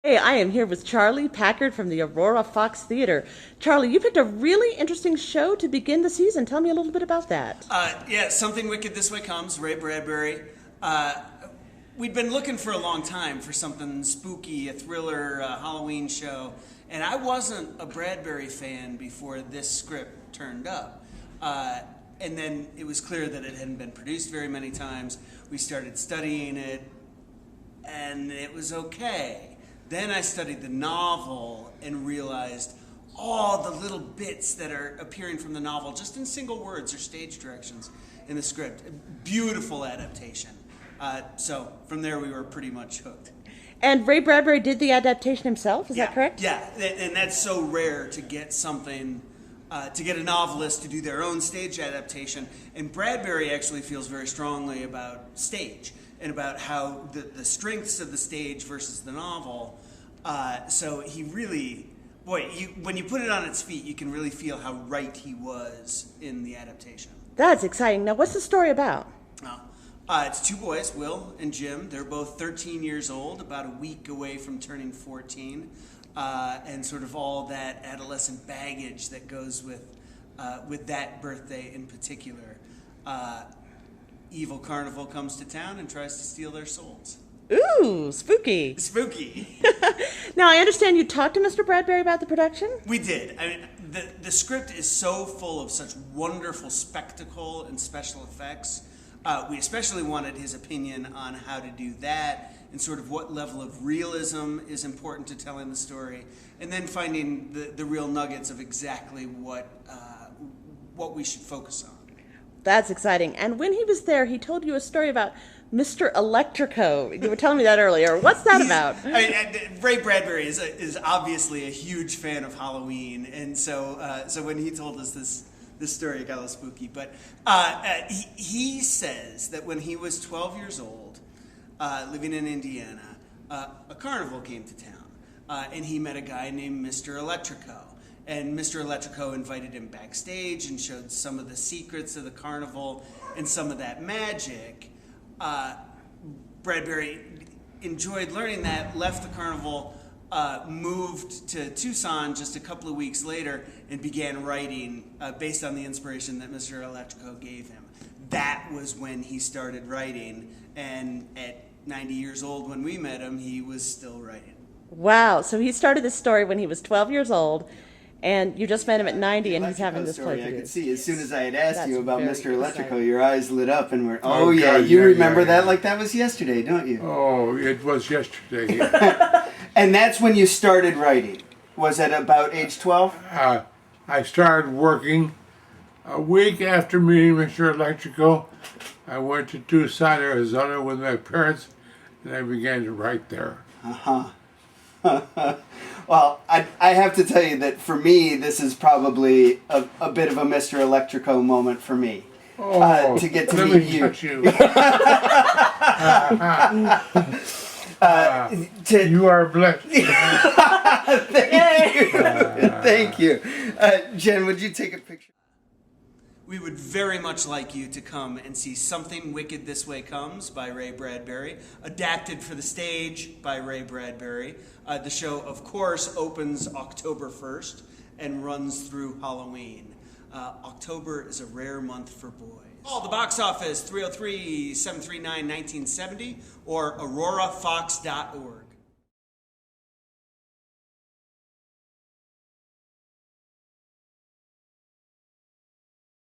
Hey, I am here with Charlie Packard from the Aurora Fox Theater. Charlie, you picked a really interesting show to begin the season. Tell me a little bit about that. Yeah, Something Wicked This Way Comes, Ray Bradbury. We'd been looking for a long time for something spooky, a thriller, Halloween show, and I wasn't a Bradbury fan before this script turned up. And then it was clear that it hadn't been produced very many times. We started studying it, and it was okay. Then I studied the novel and realized all the little bits that are appearing from the novel, just in single words or stage directions in the script. Beautiful adaptation. So from there we were pretty much hooked. And Ray Bradbury did the adaptation himself, is that correct? Yeah, and that's so rare to get something, to get a novelist to do their own stage adaptation. And Bradbury actually feels very strongly about stage and about how the strengths of the stage versus the novel. So he really, when you put it on its feet, you can really feel how right he was in the adaptation. That's exciting. Now, what's the story about? It's two boys, Will and Jim. They're both 13 years old, about a week away from turning 14, and sort of all that adolescent baggage that goes with that birthday in particular. Evil carnival comes to town and tries to steal their souls. Ooh, spooky. Spooky. Now, I understand you talked to Mr. Bradbury about the production? We did. I mean, the script is so full of such wonderful spectacle and special effects. We especially wanted his opinion on how to do that and sort of what level of realism is important to telling the story, and then finding the real nuggets of exactly what we should focus on. That's exciting. And when he was there, he told you a story about Mr. Electrico. You were telling me that earlier. What's that about? Ray Bradbury is obviously a huge fan of Halloween, and so when he told us this story, it got a little spooky. But he says that when he was 12 years old, living in Indiana, a carnival came to town, and he met a guy named Mr. Electrico. And Mr. Electrico invited him backstage and showed some of the secrets of the carnival and some of that magic. Bradbury enjoyed learning that, left the carnival, moved to Tucson just a couple of weeks later, and began writing based on the inspiration that Mr. Electrico gave him. That was when he started writing, and at 90 years old when we met him, he was still writing. Wow. So he started this story when he was 12 years old. And you just met him at 90, and he's having this play. I could see as soon as I had asked That's you about Mr. Electrico, exciting. your eyes lit up and were, Oh, yeah, God, you yeah, remember yeah, that yeah. like that was yesterday, don't you? Oh, it was yesterday. Yeah. And that's when you started writing. Was it about age 12? I started working a week after meeting Mr. Electrico. I went to Tucson, Arizona with my parents, and I began to write there. Well, I have to tell you that for me, this is probably a bit of a Mr. Electrico moment for me. Oh, To get to let meet me you. touch you. To, You are blessed. thank you. Thank you. Jen, would you take a picture? We would very much like you to come and see Something Wicked This Way Comes by Ray Bradbury, adapted for the stage by Ray Bradbury. The show, of course, opens October 1st and runs through Halloween. October is a rare month for boys. Call the box office 303-739-1970 or aurorafox.org.